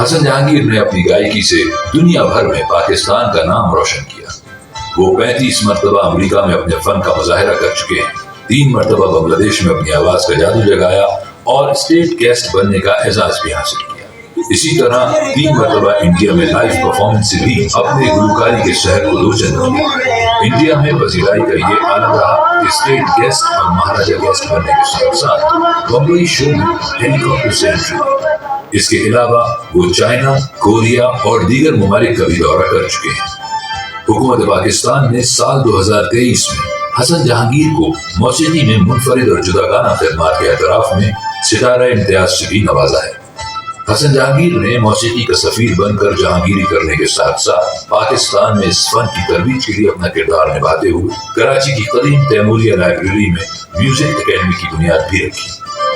हसन जहांगीर ने अपनी गायकी से दुनिया भर में पाकिस्तान का नाम रोशन किया। वो 35 मरतबा अमेरिका में अपने फन का मुजाहिरा कर चुके हैं, 3 मरतबा बांग्लादेश में अपनी आवाज का जादू जगाया और स्टेट गेस्ट बनने का एजाज भी हासिल किया। इसी तरह 3 मरतबा इंडिया में लाइव परफॉर्मेंस से भी अपने गुलकारी के शहर को रोशन किया। इंडिया में पजीराई का ये आलम रहा कि स्टेट गेस्ट और महाराजा गेस्ट बनने के साथ साथ बम्बई शो में हेलीकॉप्टर से एंट्री। इसके अलावा वो चाइना, कोरिया और दीगर ममालिक का भी दौरा कर चुके हैं। हुकूमत पाकिस्तान ने साल 2023 में हसन जहांगीर को मौसीकी में मुनफरिद और जुदागाना खिदमात के एतराफ में सितारा इम्तियाज से भी नवाजा है। हसन जहांगीर ने मौसीकी का सफीर बनकर जहांगीरी करने के साथ साथ पाकिस्तान में इस फन की तरवीज के लिए अपना किरदार निभाते हुए कराची की कदीम तैमूरिया लाइब्रेरी में म्यूजिक एकेडमी की बुनियाद भी रखी,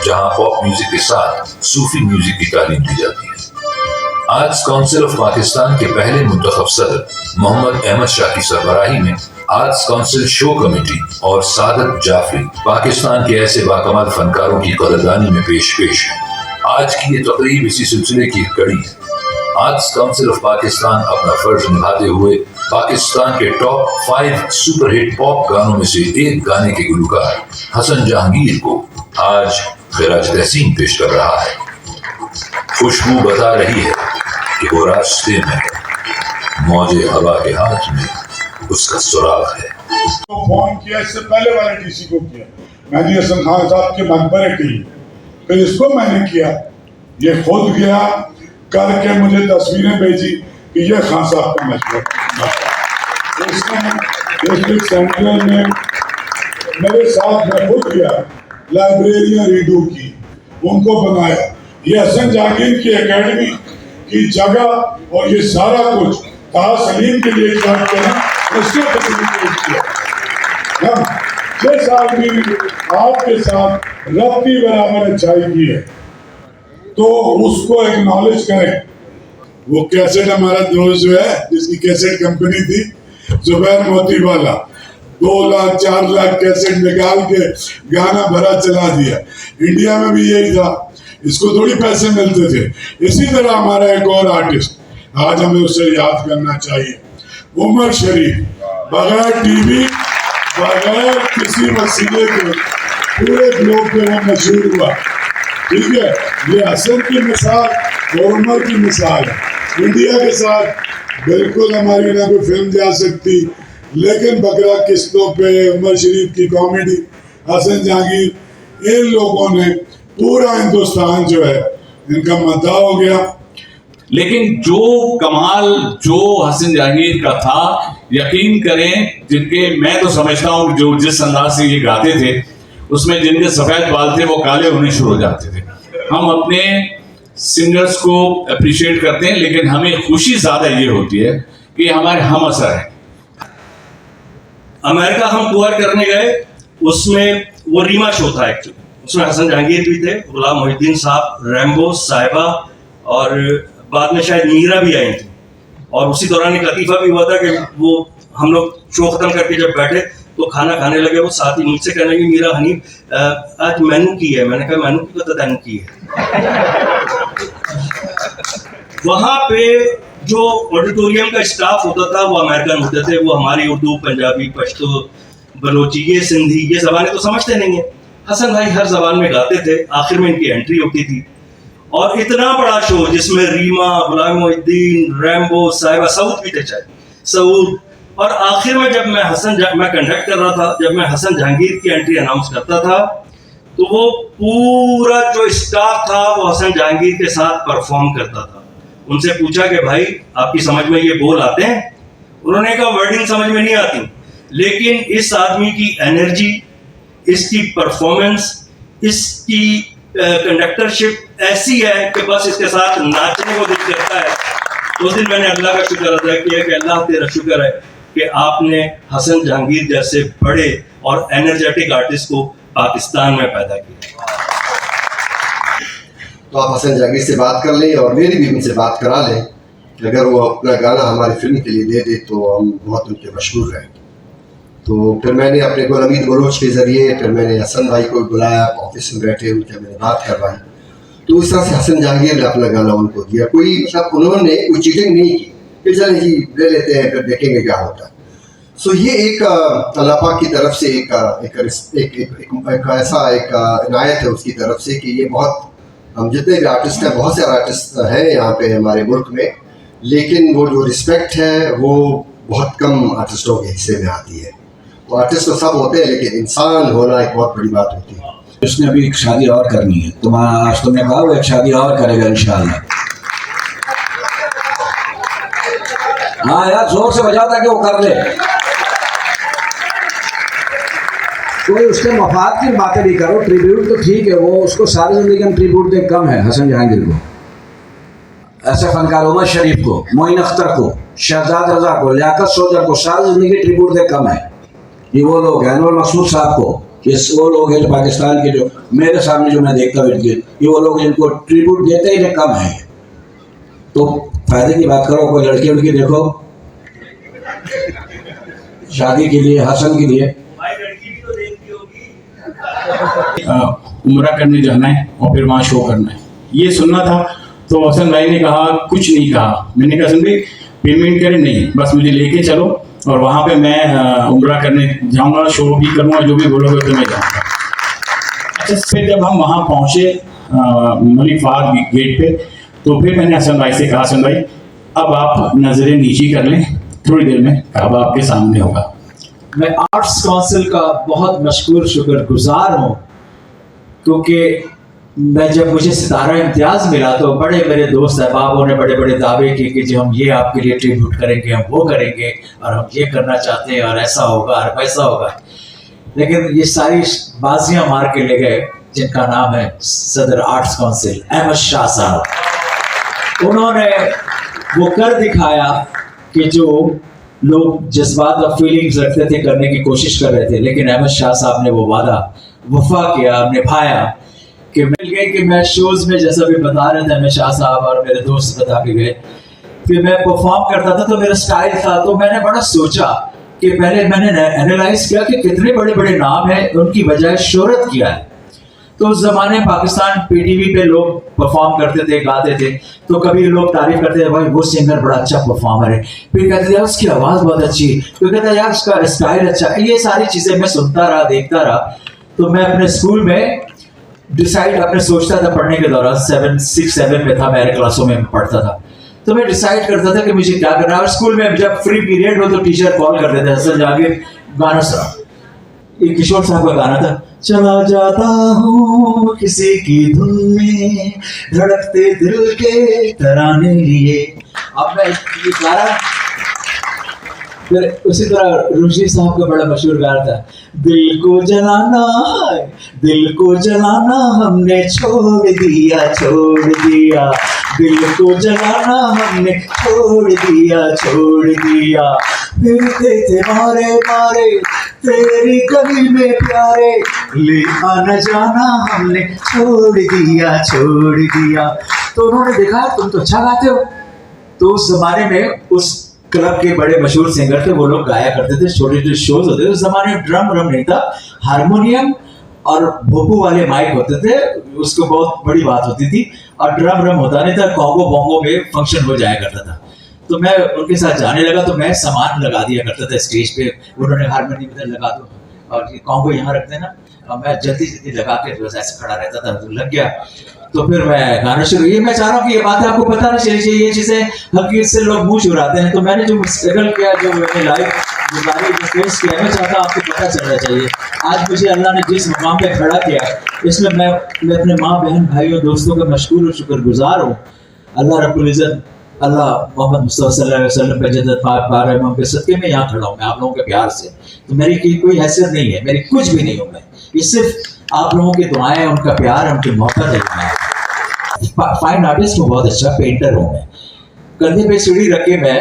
जहां पॉप म्यूजिक के साथ सूफी म्यूजिक की तालीम दी जाती है। आर्ट्स काउंसिल ऑफ पाकिस्तान के पहले मुंतखब सदर मोहम्मद अहमद शाह की सरबराही में आर्ट्स काउंसिल शो कमेटी और सादत जाफरी पाकिस्तान के ऐसे बाकमाल फनकारों की कदरदानी में पेश है। आज की ये तकरीब इसी सिलसिले की कड़ी है। आर्ट्स काउंसिल ऑफ पाकिस्तान अपना फर्ज निभाते हुए पाकिस्तान के टॉप 5 सुपरहिट पॉप गानों में से एक गाने के गुलकार हसन जहांगीर को आज खिराज तहसीन पेश कर रहा है। खुशबू बता रही है कि वो रास्ते में है, मौजे हवा के हाथ में उसका सुराग है। तो फोन किया, इससे पहले वाले डीसी को किया, मेहदी हसन खान साहब के मकबरे के लिए, फिर इसको मैंने किया, ये खुद गया करके मुझे तस्वीरें भेजी कि ये खान साहब का मशवरा। डिस्ट्रिक्ट सेंटर में मेरे साथ मैं खुद गया, लाइब्रेरियां रीडू की, उनको बनाया। ये हसन जहांगीर की एकेडमी की जगह और ये सारा कुछ ताज सलीम के लिए उसके किया। जिस आदमी आपके साथ रत्ती बराबर अच्छाई की है तो उसको एक्नॉलेज करें। वो कैसेट हमारा दोस्त जो है, जिसकी कैसेट कंपनी थी जुबैर मोती वाला, 2 लाख 4 लाख कैसेट निकाल के गाना भरा चला दिया। इंडिया में भी यही था, इसको थोड़ी पैसे मिलते थे। इसी तरह हमारा एक और आर्टिस्ट आज हमें उसे याद करना चाहिए, उमर शरीफ, बगैर टीवी, बगैर किसी वसीले के पूरे ग्लोब पे वो मशहूर हुआ। ठीक है, ये हसन की मिसाल और उमर की मिसाल है। इंडिया के साथ बिल्कुल हमारी ना कोई फिल्म जा सकती, लेकिन बकरा किस्तों पे उमर शरीफ की कॉमेडी, हसन जहांगीर, इन लोगों ने पूरा हिंदुस्तान जो है इनका मद्दा हो गया। लेकिन जो कमाल जो हसन जहांगीर का था, यकीन करें, जिनके मैं तो समझता हूँ जो जिस अंदाज से ये गाते थे उसमें जिनके सफेद बाल थे वो काले होने शुरू हो जाते थे। हम अपने सिंगर्स को अप्रिशिएट करते हैं, लेकिन हमें खुशी ज्यादा ये होती है कि हमारे हम असर है। अमेरिका हम टूर करने गए, उसमें वो रीमा शो था एक्चुअली, उसमें हसन जहांगीर भी थे, गुलाम मोहिद्दीन साहब, रैम्बो साहिबा और बाद में शायद मीरा भी आई थी। और उसी दौरान एक लतीफ़ा भी हुआ था कि वो हम लोग शो खत्म करके जब बैठे तो खाना खाने लगे, वो साथ ही मुझसे कहने लगी, मीरा हनीफ आज मेनू की है। मैंने कहा मेनू की तो तैनू की है। वहाँ पे जो ऑडिटोरियम का स्टाफ होता था वो अमेरिकन होते थे, वो हमारी उर्दू, पंजाबी, पश्तो, बलोची, ये सिंधी, ये ज़बानें तो समझते नहीं है। हसन भाई हर जबान में गाते थे, आखिर में इनकी एंट्री होती थी। और इतना बड़ा शो जिसमें रीमा, गुलाम मोहिद्दीन, रैम्बो, साहिबा, सऊद भी थे, शायद सऊद। और आखिर में जब मैं कंडक्ट कर रहा था, जब मैं हसन जहांगीर की एंट्री अनाउंस करता था तो वो पूरा जो स्टाफ था वो हसन जहांगीर के साथ परफॉर्म करता था। उनसे पूछा कि भाई आपकी समझ में ये बोल आते हैं? उन्होंने कहा वर्डिंग समझ में नहीं आती, लेकिन इस आदमी की एनर्जी, इसकी परफॉर्मेंस, इसकी कंडक्टरशिप ऐसी है कि बस इसके साथ नाचने को दिल करता है। उस दिन मैंने अल्लाह का शुक्र अदा किया कि अल्लाह तेरा शुक्र है कि आपने हसन जहांगीर जैसे बड़े और एनर्जेटिक आर्टिस्ट को पाकिस्तान में पैदा किया। तो आप हसन जहांगीर से बात कर लें और मेरी भी उनसे बात करा लें कि अगर वो अपना गाना हमारी फिल्म के लिए दे दे तो हम बहुत उनके मशहूर रहेंगे। तो फिर मैंने अपने गुलमीद बलोच के ज़रिए फिर मैंने हसन भाई को बुलाया, ऑफिस में बैठे, उनसे मैंने बात करवाई। तो उस तरह से हसन जहांगीर ने अपना गाना उनको दिया। कोई मतलब उन्होंने कोई चीटिंग नहीं की कि चले जी ले लेते हैं फिर देखेंगे क्या होता है। सो ये एक अल्लाह पाक की तरफ से एक ऐसा इनायत है उसकी तरफ से कि ये बहुत, हम जितने भी आर्टिस्ट हैं, बहुत से आर्टिस्ट हैं यहाँ पे हमारे मुल्क में, लेकिन वो जो रिस्पेक्ट है वो बहुत कम आर्टिस्टों के हिस्से में आती है। तो आर्टिस्ट तो सब होते हैं लेकिन इंसान होना एक बहुत बड़ी बात होती है। उसने अभी एक शादी और करनी है, आज तुमने कहा वो एक शादी और करेगा इंशाल्लाह। हाँ यार जोर से बजाओ ताकि वो कर ले। कोई उसके मफाद की बातें नहीं करो। ट्रिब्यूट तो ठीक है, वो उसको सारी जिंदगी में ट्रिब्यूट दे कम है। हसन जहांगीर को, ऐसे फनकार उमर शरीफ को, मोइन अख्तर को, शहजाद रजा को, लियाकत सोजर को सारी जिंदगी ट्रिब्यूट दे कम है। ये वो लोग हैं, अनवर मकसूद साहब को, ये वो लोग हैं जो पाकिस्तान के, जो मेरे सामने जो मैं देखता हूँ, ये वो लोग जिनको ट्रिब्यूट देते ही कम है। तो फायदे की बात करो, कोई लड़की उड़की देखो शादी के लिए, हसन के लिए। उम्रा करने जाना है और फिर वहाँ शो करना है, ये सुनना था। तो हसन भाई ने कहा, कुछ नहीं कहा। मैंने कहा हसन भाई पेमेंट करें, नहीं बस मुझे लेके चलो और वहाँ पे मैं उम्रा करने जाऊँगा, शो भी करूँगा, जो भी बोलोगे तो मैं जाऊँगा। अच्छा, फिर जब हम वहाँ पहुँचे मलिक फहद गेट पे, तो फिर मैंने हसन भाई से कहा, हसन भाई अब आप नज़रें नीची कर लें, थोड़ी देर में काबा आपके सामने होगा। मैं आर्ट्स काउंसिल का बहुत मशकूर शुक्रगुजार हूँ, क्योंकि मैं जब मुझे सितारा इम्तियाज़ मिला तो बड़े मेरे दोस्त अहबाबों ने बड़े बड़े दावे किए कि जो हम ये आपके लिए ट्रिब्यूट करेंगे, हम वो करेंगे और हम ये करना चाहते हैं और ऐसा होगा और वैसा होगा। लेकिन ये सारी बाजियाँ मार के ले गए जिनका नाम है सदर आर्ट्स काउंसिल अहमद शाह साहब। उन्होंने वो कर दिखाया कि जो लोग जज्बात और फीलिंग्स रखते थे करने की कोशिश कर रहे थे, लेकिन अहमद शाह साहब ने वो वादा वफा किया, निभाया कि मिल गए कि मैं शोज़ में जैसा भी बता रहे थे अहमद शाह साहब और मेरे दोस्त बता के गए कि मैं परफॉर्म करता था तो मेरा स्टाइल था। तो मैंने बड़ा सोचा कि पहले मैंने एनालाइज किया कि कितने बड़े बड़े नाम हैं, उनकी बजाय शोहरत किया है। तो उस जमाने पाकिस्तान पीटीवी पे लोग परफॉर्म करते थे, गाते थे, तो कभी लोग तारीफ करते थे, भाई वो सिंगर बड़ा अच्छा परफॉर्मर है, फिर कहते थे यार उसकी आवाज़ बहुत अच्छी है, फिर कहते यार उसका स्टाइल अच्छा है। ये सारी चीज़ें मैं सुनता रहा, देखता रहा। तो मैं अपने स्कूल में डिसाइड अपने सोचता था, पढ़ने के दौरान 6-7 में था, मेरे क्लासों में पढ़ता था, तो मैं डिसाइड करता था कि मुझे क्या करना है। और स्कूल में जब फ्री पीरियड हो तो टीचर कॉल कर देते, हसन जहांगीर गाना सुना। ये किशोर साहब का गाना था, चला जाता हूँ किसी की धुन में धड़कते दिल के तराने लिए। अब मैं ये गाना, फिर उसी तरह रुशी साहब का बड़ा मशहूर गाना था, दिल को जलाना है, दिल को जलाना हमने छोड़ दिया, छोड़ दिया, दिल को जलाना हमने छोड़ दिया, छोड़ दिया, फिरते थे मारे मारे तेरी गली में प्यारे, ले आना जाना हमने छोड़ दिया, छोड़ दिया। तो उन्होंने देखा तुम तो अच्छा गाते हो। तो उस जमाने में उस क्लब के बड़े मशहूर सिंगर थे, वो लोग गाया करते थे, छोटे छोटे शोज होते थे। उस जमाने में ड्रम नहीं था, हारमोनियम और भोपू वाले माइक होते थे, उसको बहुत बड़ी बात होती थी। और ड्रम होता नहीं था, कॉन्गो बोंगो में फंक्शन हो जाया करता था। तो मैं उनके साथ जाने लगा, तो मैं सामान लगा दिया करता था स्टेज पे। उन्होंने हारमोनियम इधर लगा दो और ये कॉन्गो यहाँ रख देना, और मैं जल्दी लगा के ऐसे खड़ा रहता था, तो लग गया। तो फिर मैं गाना शुरू, ये मैं चाह रहा हूँ कि ये बात आपको पता नहीं चली चाहिए, ये चीज़ें हकीकत से लोग मुँह चुराते हैं। तो मैंने जो स्ट्रगल किया, जो मैंने लाइफ फेस किया, मैं चाहता हूँ आपको पता चलना चाहिए। आज मुझे अल्लाह ने जिस मुकाम पे खड़ा किया, इसमें मैं अपने माँ बहन भाइयों दोस्तों का मशकूर और शुक्रगुजार हूँ। अल्लाह रब्बुल इज़्ज़त, अल्लाह मोहम्मद मुस्तफ़ा सल्लल्लाहु अलैहि वसल्लम का जन्नत पाक बारह इमाम के सदके में यहाँ खड़ा हूँ मैं आप लोगों के प्यार से। तो मेरी कोई हैसियत नहीं है, मेरी कुछ भी नहीं हूँ मैं, ये सिर्फ आप लोगों की दुआएं, उनका प्यार, उनकी मोहब्बत है। मैं फाइन आर्टिस्ट हूँ, बहुत अच्छा पेंटर हूँ मैं। कंधे पे सीढ़ी रख के मैं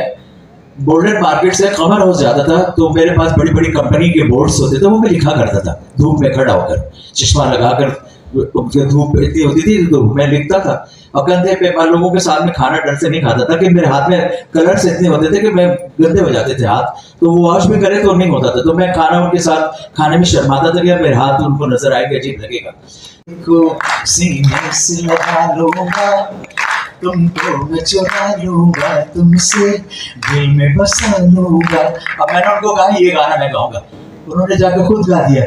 गोल्डन मार्केट से कमर हाउस जाता था, तो मेरे पास बड़ी बड़ी कंपनी के बोर्ड्स होते थे, वो मैं लिखा करता था धूप में खड़ा होकर, चश्मा लगाकर धूप इतनी होती थी तो मैं लिखता था और कंधे पे मैं लोगों के साथ में खाना डर से नहीं खाता था कि मेरे हाथ में कलर्स इतने होते थे कि मैं गंदे हो जाते थे हाथ, तो वो वॉश भी करे तो नहीं होता था, तो मैं खाना उनके साथ खाने में शर्माता था कि यार मेरे हाथ उनको नजर आएंगे, अजीब लगेगा। को सीने से लगा लूंगा तुमको मैं चुरा लूंगा तुमसे दिल में बसा लूंगा। अब मैंने उनको कहा ये गाना मैं गाऊंगा, उन्होंने जाकर खुद गा दिया।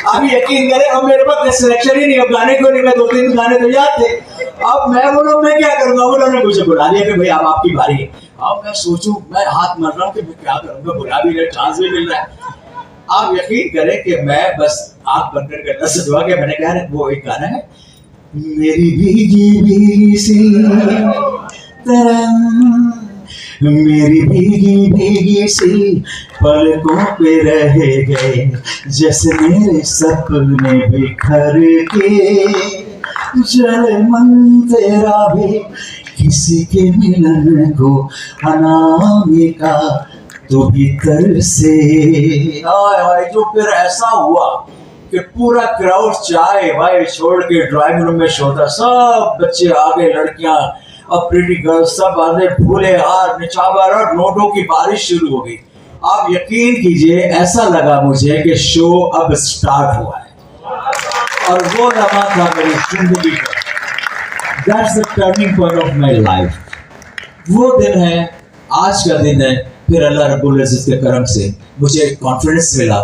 अब यकीन करें अब मेरे पास सिलेक्शन ही नहीं, अब गाने को नहीं, मैं 2-3 गाने तो याद थे, अब मैं बोलूं मैं क्या करूंगा, उन्होंने मुझे बुला लिया कि भाई अब आपकी बारी है। अब मैं सोचूं, मैं हाथ मर रहा हूँ कि मैं क्या करूंगा, बुला भी रहे, चांस भी मिल रहा है। आप यकीन करें कि मैं बस आंख बंद कर करना सजवा के मैंने कहा वो एक गाना है, मेरी भीगी भीगी सी तरंग, मेरी भीगी भीगी सी पलकों पे रह गए जैसे मेरे सपने बिखर के, जल मन तेरा भी किसी के मिलन को अनामिका तो भीतर से। आय जो फिर ऐसा हुआ कि पूरा क्राउड चाय भाई छोड़ के ड्राइंग रूम में सोता, सब बच्चे आ गए, लड़कियां अब प्रिटी गर्ल्स सब आने, फूले हार निछावर और नोटों की बारिश शुरू हो गई। आप यकीन कीजिए ऐसा लगा मुझे कि शो अब स्टार्ट हुआ है और वो लम्हा था मेरी जिंदगी का। That's the turning point of my life। वो दिन है, आज का दिन है। फिर अल्लाह रब्बुल इज़्ज़त के करम से मुझे कॉन्फिडेंस मिला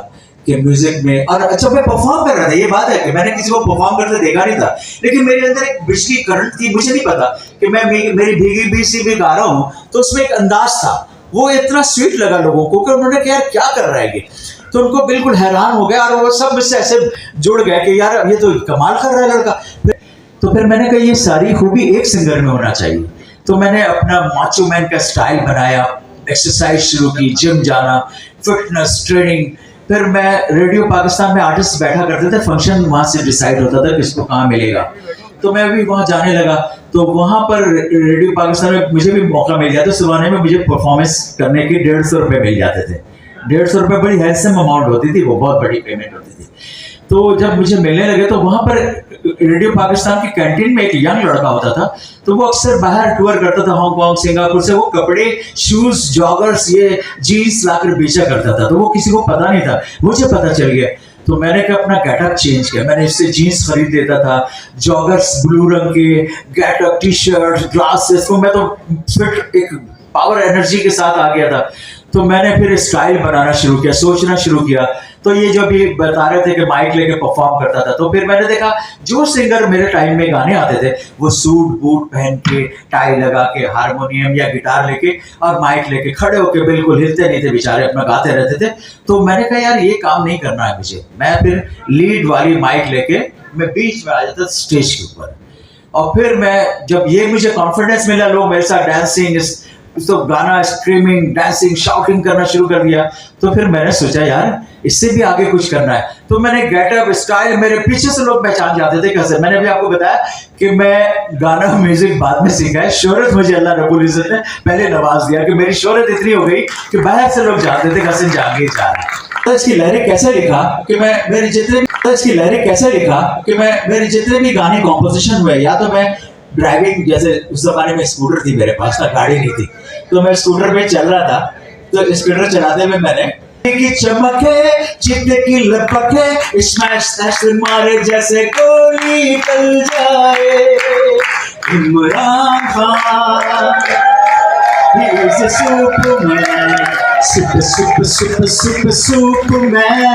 कि म्यूजिक में, और अच्छा मैं परफॉर्म कर रहा था, ये बात है कि मैंने किसी को परफॉर्म करते देखा नहीं था, लेकिन मेरे अंदर एक बिजली करंट थी, मुझे नहीं पता कि मैं मेरी भीगी भीगी भी गा रहा हूँ, तो उसमें एक अंदाज था, वो इतना स्वीट लगा लोगों को कि उन्होंने कहा यार क्या कर रहा है ये, तो उनको बिल्कुल हैरान हो गया और वो सब मुझसे ऐसे जुड़ गए कि यार ये तो कमाल कर रहा है लड़का। तो फिर मैंने कहा ये सारी खूबी एक सिंगर में होना चाहिए, तो मैंने अपना माचो मैन का स्टाइल बनाया, एक्सरसाइज शुरू की, जिम जाना, फिटनेस ट्रेनिंग। फिर मैं रेडियो पाकिस्तान में आर्टिस्ट बैठा करते थे, फंक्शन वहाँ से डिसाइड होता था किसको कहाँ मिलेगा, तो मैं भी वहाँ जाने लगा। तो वहाँ पर रेडियो पाकिस्तान में मुझे भी मौका मिल जाता, सुबह में मुझे परफॉर्मेंस करने की 150 रुपये मिल जाते थे। 150 रुपये बड़ी हैंडसम अमाउंट होती थी, वो बहुत बड़ी पेमेंट होती थी। तो जब मुझे मिलने लगे तो वहाँ पर रेडियो पाकिस्तान की कैंटीन में एक यंग लड़का होता था, तो वो अक्सर बाहर टूर करता था हांगकांग सिंगापुर से, वो कपड़े शूज जॉगर्स ये जीन्स लाकर बेचा करता था, तो वो किसी को पता नहीं था, मुझे पता चल गया। तो मैंने क्या अपना गेटअप चेंज किया, मैंने इससे जीन्स खरीद देता था, जॉगर्स ब्लू रंग के, गेटअप टी शर्ट ग्लासेस, तो मैं तो फिट एक पावर एनर्जी के साथ आ गया था। तो मैंने फिर स्टाइल बनाना शुरू किया, सोचना शुरू किया। तो ये जो भी बता रहे थे कि माइक लेके परफॉर्म करता था, तो फिर मैंने देखा जो सिंगर मेरे टाइम में गाने आते थे वो सूट बूट पहन के, टाई लगा के, हारमोनियम या गिटार लेके और माइक लेके खड़े होके बिल्कुल हिलते नहीं थे बेचारे, अपना गाते रहते थे। तो मैंने कहा यार ये काम नहीं करना है मुझे। मैं फिर लीड वाली माइक लेके मैं बीच में आ जाता स्टेज के ऊपर, और फिर मैं जब ये मुझे कॉन्फिडेंस मिला, लोग मेरे साथ डांसिंग तो गाना स्ट्रीमिंग डांसिंग शाउटिंग करना शुरू कर दिया। तो फिर मैंने सोचा यार इससे भी आगे कुछ करना है। तो मैंने गेटअप स्टाइल, मेरे पीछे से लोग पहचान जाते थे कैसे। मैंने भी आपको बताया कि मैं गाना म्यूजिक बाद में सीखा है, शोहरत मुझे अल्लाह रब्बुल इज़्ज़त ने पहले नवाज दिया कि मेरी शोहरत इतनी हो गई कि बाहर से लोग जानते थे हसन जहांगीर जा रहा है। तो इसकी लहरें कैसे लिखा कि मैं मेरी जितने भी गाने कॉम्पोजिशन हुए, या तो मैं ड्राइविंग, जैसे उस जमाने में स्कूटर थी मेरे पास ना, गाड़ी नहीं थी, तो मैं स्कूटर पे चल रहा था, तो स्कूटर चलाते हुए मैंने की चमके चित्ते की लपके स्मैश मारे जैसे कोई निकल जाए, इमरान खान सुपरमैन।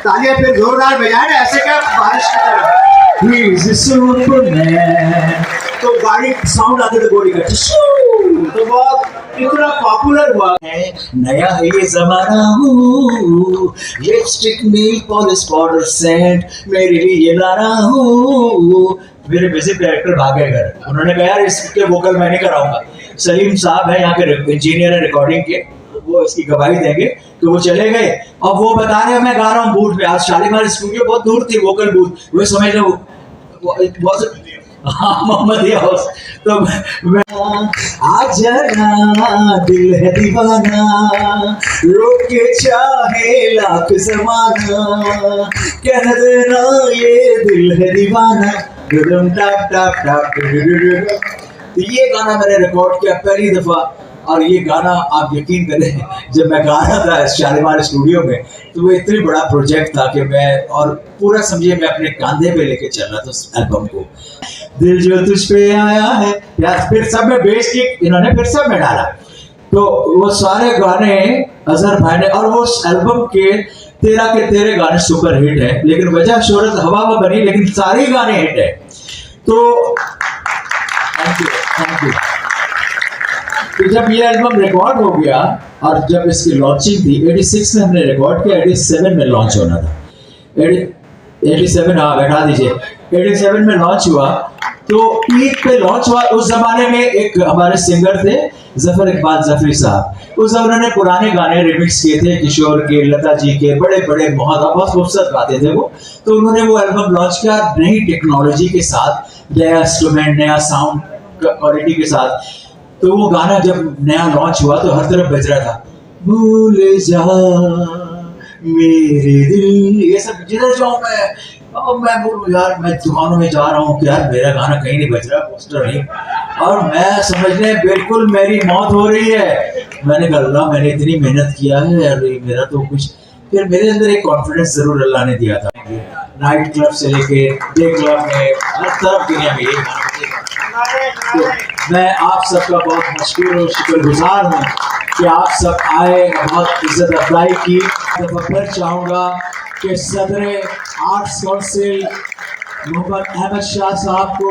तालियां फिर जोरदार बजाए ना, ऐसे क्या बारिश की तरह, सुपरमैन। तो गाड़ी साउंड आते थे गोली का, तो बहुत इतना पॉपुलर हुआ है। नया है ये जमाना, lipstick nail polish powder scent मेरे लिए ला रहा हूँ। मेरे म्यूजिक डायरेक्टर भागे घर, उन्होंने कहा यार इसके वोकल मैं नहीं कराऊंगा। सलीम साहब है यहाँ के इंजीनियर है रिकॉर्डिंग के, वो इसकी गवाही देंगे। तो वो चले गए और वो बता रहे हैं मैं गा रहा हूँ बूथ पे। आज शालीमार स्टूडियो बहुत दूर थी, वोकल बूथ, वो समझ लो हाँ मोहम्मद यास। तो मैं आज ना दिल है दीवाना, रोक के चाहे लाख जमाना, कह देना ये दिल है दीवाना, डुडुम टाप टाप टाप डुडुडुडु। तो ये गाना मैंने रिकॉर्ड किया पहली दफा, और ये गाना आप यकीन करें जब मैं गा रहा था शालीमार स्टूडियो में, तो वो इतनी बड़ा प्रोजेक्ट था कि मैं, और पूरा समझिए मैं अपने कांधे पे लेके चल रहा था उस एल्बम को। दिल जो तुझ पे आया है यार, फिर सब में बेस किक इन्होंने फिर सब में डाला। तो वो सारे गाने अजहर भाई ने, और वो एल्बम के तेरे गाने सुपर हिट है, लेकिन वजह शोहरत हवा में बनी, लेकिन सारे गाने हिट है। तो थैंक यू। तो जब ये एल्बम रिकॉर्ड हो गया और जब इसकी लॉन्चिंग थी 86 में हमने रिकॉर्ड किया, 87 में लॉन्च होना था। 87 हाँ बैठा दीजिए, 87 में लॉन्च हुआ। तो ईद पे लॉन्च हुआ। उस जमाने में एक हमारे सिंगर थे जफर इकबाल जफरी साहब, उस उन्होंने पुराने गाने रिमिक्स किए थे, किशोर के, लता जी के, बड़े बड़े बहुत खूबसूरत गाते थे वो। तो उन्होंने वो एल्बम लॉन्च किया नई टेक्नोलॉजी के साथ, नया इंस्ट्रूमेंट, नया साउंड क्वालिटी के साथ। तो वो गाना जब नया लॉन्च हुआ तो हर तरफ बज रहा था, भूल जा मेरे दिल, ये सब जिधर जाऊं मैं बोलूं यार, मैं दुकानों में जा रहा हूँ कि यार मेरा गाना कहीं नहीं बज रहा, पोस्टर नहीं, और मैं समझने बिल्कुल मेरी मौत हो रही है। मैंने कहा अल्लाह मैंने इतनी मेहनत किया है यार, मेरा तो कुछ, फिर मेरे अंदर एक कॉन्फिडेंस जरूर अल्लाह ने दिया था। नाइट क्लब से लेके डे क्लब में हर तरफ दुनिया में ये तो मैं आप सबका बहुत मशहूर और शुक्रगुजार हूँ कि आप सब आए, बहुत इज्जत अफजाई की। तो फिर चाहूँगा कि सदर आर्ट्स काउंसिल मोहम्मद अहमद शाह साहब को